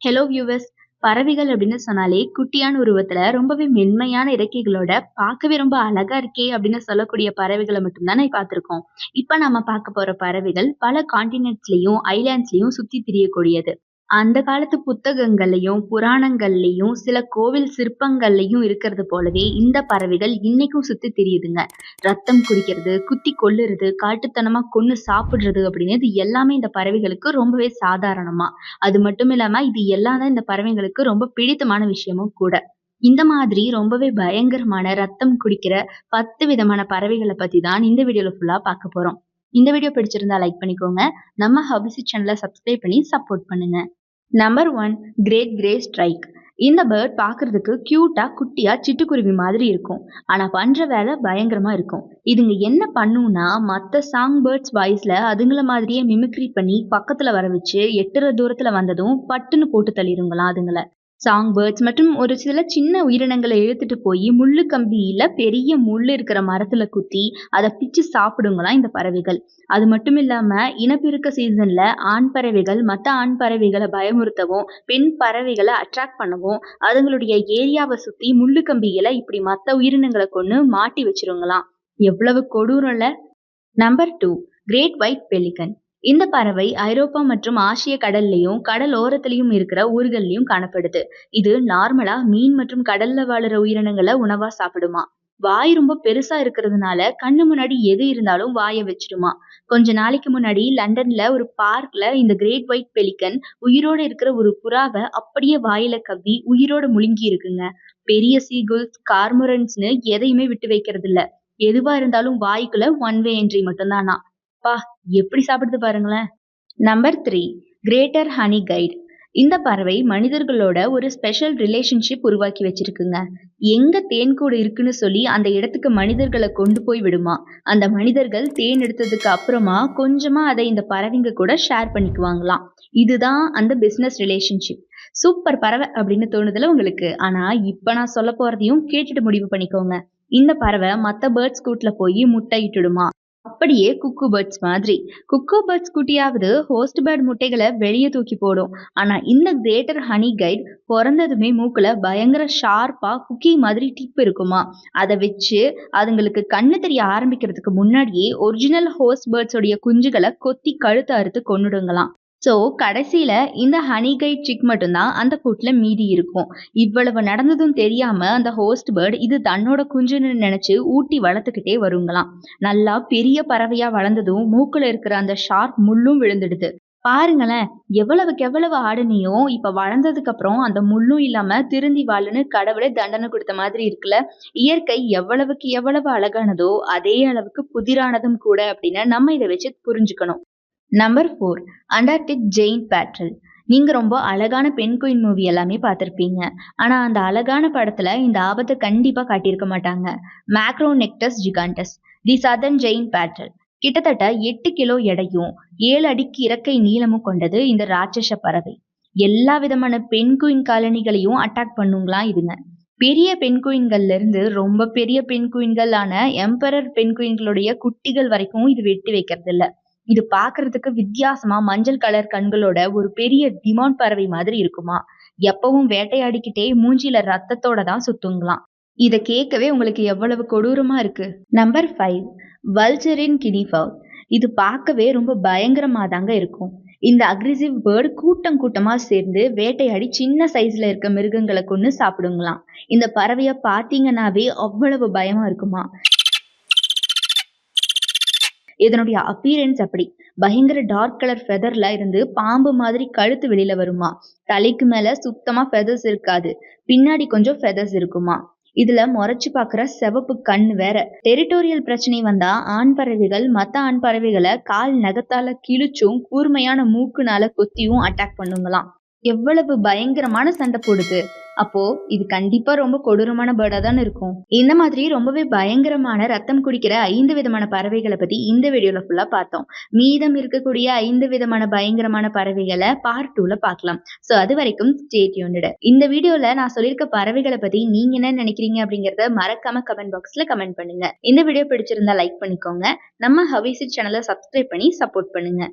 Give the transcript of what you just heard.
Hello viewers. பறவைகள் அப்படின்னு சொன்னாலே குட்டியான உருவத்துல ரொம்பவே மென்மையான இறக்கைகளோட பார்க்கவே ரொம்ப அழகா இருக்கே அப்படின்னு சொல்லக்கூடிய பறவைகளை மட்டும்தானே பார்த்திருக்கோம். இப்ப நம்ம பார்க்க போற பறவைகள் பல கான்டினென்ட்ஸ்லயும் ஐலாண்ட்ஸ்லயும் சுத்தி திரியக்கூடியது. அந்த காலத்து புத்தகங்கள்லயும் புராணங்கள்லயும் சில கோவில் சிற்பங்கள்லயும் இருக்கிறது போலவே இந்த பறவைகள் இன்னைக்கும் சுத்தி திரியுதுங்க. ரத்தம் குடிக்கிறது, குத்தி கொல்லுறது, காட்டுத்தனமா கொன்னு சாப்பிடுறது அப்படின்னு இது எல்லாமே இந்த பறவைகளுக்கு ரொம்பவே சாதாரணமா. அது மட்டும் இல்லாம இது எல்லாம் தான் இந்த பறவைங்களுக்கு ரொம்ப பிடித்தமான விஷயமும் கூட. இந்த மாதிரி ரொம்பவே பயங்கரமான ரத்தம் குடிக்கிற 10 விதமான பறவைகளை பத்தி தான் இந்த வீடியோல ஃபுல்லா பார்க்க போறோம். இந்த வீடியோ பிடிச்சிருந்தா லைக் பண்ணிக்கோங்க. நம்ம ஹபிசி சேனலை சப்ஸ்கிரைப் பண்ணி சப்போர்ட் பண்ணுங்க. Number 1, great grey shrike. இந்த பேர்ட் பார்க்கறதுக்கு கியூட்டா குட்டியா சிட்டுக்குருவி மாதிரி இருக்கும். ஆனா பண்ற வேலை பயங்கரமா இருக்கும். இதுங்க என்ன பண்ணும்னா மத்த சாங் பேர்ட்ஸ் வாய்ஸ்ல அதுங்கள மாதிரியே மிமிக்ரி பண்ணி பக்கத்துல வர வச்சு எட்டுற தூரத்துல வந்ததும் பட்டுன்னு போட்டு தள்ளிருங்களாம் அதுங்கள. சாங் பேர்ட்ஸ் மற்றும் ஒரு சில சின்ன உயிரினங்களை இழுத்துட்டு போய் முள்ளு கம்பியில பெரிய முள்ளு இருக்கிற மரத்துல குத்தி அதை பிச்சு சாப்பிடுங்களாம் இந்த பறவைகள். அது மட்டும் இல்லாம இனப்பெருக்க சீசன்ல ஆண் பறவைகள் மத்த ஆண் பறவைகளை பயமுறுத்தவும் பெண் பறவைகளை அட்ராக்ட் பண்ணவும் அதுங்களுடைய ஏரியாவை சுத்தி முள்ளு கம்பியில இப்படி மத்த உயிரினங்களை கொண்டு மாட்டி வச்சிருங்களாம். எவ்வளவு கொடூரம்ல. Number 2, great white pelican. இந்த பறவை ஐரோப்பா மற்றும் ஆசிய கடல்லையும் கடல் ஓரத்திலையும் இருக்கிற ஊர்கள்லயும் காணப்படுது. இது நார்மலா மீன் மற்றும் கடல்ல வாழுற உயிரினங்களை உணவா சாப்பிடுமா. வாய் ரொம்ப பெருசா இருக்கிறதுனால கண்ணு முன்னாடி எது இருந்தாலும் வாயை வச்சிடுமா. கொஞ்ச நாளைக்கு முன்னாடி லண்டன்ல ஒரு பார்க்ல இந்த கிரேட் ஒயிட் பெலிகன் உயிரோட இருக்கிற ஒரு புறாவை அப்படியே வாயில கவ்வி உயிரோட முழுங்கி இருக்குங்க. பெரிய சீகுல்ஸ் கார்மரன்ஸ்னு எதையுமே விட்டு வைக்கிறது இல்ல. எதுவா இருந்தாலும் வாய்க்குள்ள ஒன் வே என்ட்ரி மட்டும்தானா. பா, எப்படி சாப்பிடுது பாருங்களேன். Number 3, greater honey guide. இந்த பறவை மனிதர்களோட ஒரு ஸ்பெஷல் ரிலேஷன்ஷிப் உருவாக்கி வச்சிருக்குங்க. எங்க தேன்கூடு இருக்குன்னு சொல்லி அந்த இடத்துக்கு மனிதர்களை கொண்டு போய் விடுமா. அந்த மனிதர்கள் தேன் எடுத்ததுக்கு அப்புறமா கொஞ்சமா அதை இந்த பறவைங்க கூட ஷேர் பண்ணிக்குவாங்களாம். இதுதான் அந்த பிசினஸ் ரிலேஷன்ஷிப். சூப்பர் பறவை அப்படின்னு தோணுதுல உங்களுக்கு. ஆனா இப்ப நான் சொல்ல போறதையும் கேட்டுட்டு முடிவு பண்ணிக்கோங்க. இந்த பறவை மத்த பேர்ட்ஸ் கூட்டுல போய் முட்டையிட்டுடுமா. அப்படியே குக்கு பேர்ட்ஸ் மாதிரி. குக்கு பேர்ட்ஸ் குட்டியாவது ஹோஸ்ட் பேர்ட் முட்டைகளை வெளியே தூக்கி போடும். ஆனா இந்த கிரேட்டர் ஹனி கைட் பிறந்ததுமே மூக்குல பயங்கர ஷார்ப்பா குக்கி மாதிரி டிப் இருக்குமா. அதை வச்சு அதுங்களுக்கு கண்ணு தெரிய ஆரம்பிக்கிறதுக்கு முன்னாடியே ஒரிஜினல் ஹோஸ்ட் பேர்ட்ஸோடைய குஞ்சுகளை கொத்தி கழுத்து அறுத்து கொன்னுடுங்களாம். ஸோ கடைசியில இந்த ஹனி கைட் சிக் மட்டும்தான் அந்த கூட்டுல மீதி இருக்கும். இவ்வளவு நடந்ததும் தெரியாம அந்த ஹோஸ்ட் பேர்ட் இது தன்னோட குஞ்சுன்னு நினைச்சு ஊட்டி வளர்த்துக்கிட்டே வருங்களாம். நல்லா பெரிய பறவையா வளர்ந்ததும் மூக்குல இருக்கிற அந்த ஷார்ப் முள்ளும் விழுந்துடுது. பாருங்களேன், எவ்வளவுக்கு எவ்வளவு ஆடுனியோ இப்ப வளர்ந்ததுக்கு அப்புறம் அந்த முள்ளும் இல்லாம திருந்தி வாழுன்னு கடவுளே தண்டனை கொடுத்த மாதிரி இருக்குல்ல. இயற்கை எவ்வளவுக்கு எவ்வளவு அழகானதோ அதே அளவுக்கு புதிரானதும் கூட அப்படின்னு நம்ம இதை வச்சு புரிஞ்சுக்கணும். Number 4, Antarctic giant petrel. நீங்க ரொம்ப அழகான பெண் குயின் மூவி எல்லாமே பார்த்திருப்பீங்க. ஆனா அந்த அழகான படத்துல இந்த ஆபத்தை கண்டிப்பா காட்டியிருக்க மாட்டாங்க. மேக்ரோநெக்டஸ் ஜிகாண்டஸ் தி சதர்ன் ஜெயின் பேட்ரல். கிட்டத்தட்ட 8 கிலோ எடையும் 7 அடிக்கு இறக்கை நீளமும் கொண்டது இந்த ராட்சச பறவை. எல்லா விதமான பெண் குயின் காலனிகளையும் அட்டாக் பண்ணுங்களாம் இதுங்க. பெரிய பெண் குயின்கள்ல இருந்து ரொம்ப பெரிய பெண் குயின்கள் ஆன எம்பரர் பெண் குயின்களுடைய குட்டிகள் வரைக்கும் இது வெட்டி வைக்கிறது இல்ல. இது பாக்குறதுக்கு வித்தியாசமா மஞ்சள் கலர் கண்களோட ஒரு பெரிய டிமாண்ட் பறவை மாதிரி இருக்குமா. எப்பவும் வேட்டையாடிக்கிட்டே மூஞ்சில ரத்தத்தோட தான் சுத்துங்களாம். இத கேட்கவே உங்களுக்கு எவ்வளவு கொடூரமா இருக்கு. நம்பர் 5, வல்ச்சரின் கினிஃபவுல். இது பார்க்கவே ரொம்ப பயங்கரமா தாங்க இருக்கும். இந்த அக்ரெசிவ் பேர்டு கூட்டம் கூட்டமா சேர்ந்து வேட்டையாடி சின்ன சைஸ்ல இருக்க மிருகங்களை கொண்டு சாப்பிடுங்களாம். இந்த பறவைய பாத்தீங்கன்னாவே அவ்வளவு பயமா இருக்குமா. இதனுடைய அப்பியரன்ஸ் அப்படி பயங்கர டார்க் கலர் ஃபெதர்ல இருந்து பாம்பு மாதிரி கழுத்து வெளியில வருமா. தலைக்கு மேல சுத்தமா ஃபெதர்ஸ் இருக்காது, பின்னாடி கொஞ்சம் ஃபெதர்ஸ் இருக்குமா. இதுல முறைச்சு பாக்குற சிவப்பு கண் வேற. டெரிட்டோரியல் பிரச்சனை வந்தா ஆண் பறவைகள் மத்த ஆண் பறவைகளை கால் நகத்தால கிழிச்சும் கூர்மையான மூக்குனால கொத்தியும் அட்டாக் பண்ணுங்களாம். எவ்வளவு பயங்கரமான சண்டை போடுது. அப்போ இது கண்டிப்பா ரொம்ப கொடூரமான பேர்டா தானே இருக்கும். இந்த மாதிரி ரொம்பவே பயங்கரமான ரத்தம் குடிக்கிற 5 விதமான பறவைகளை பத்தி இந்த வீடியோல ஃபுல்லா பார்த்தோம். மீதம் இருக்கக்கூடிய 5 விதமான பயங்கரமான பறவைகளை பார்ட் 2ல பார்க்கலாம். சோ அது வரைக்கும் ஸ்டே டியூன்டு. இந்த வீடியோல நான் சொல்லியிருக்க பறவைகளை பத்தி நீங்க என்ன நினைக்கிறீங்க அப்படிங்கறத மறக்காம கமெண்ட் பாக்ஸ்ல கமெண்ட் பண்ணுங்க. இந்த வீடியோ பிடிச்சிருந்தா லைக் பண்ணிக்கோங்க. நம்ம ஹவிசி சேனலை சப்ஸ்கிரைப் பண்ணி சப்போர்ட் பண்ணுங்க.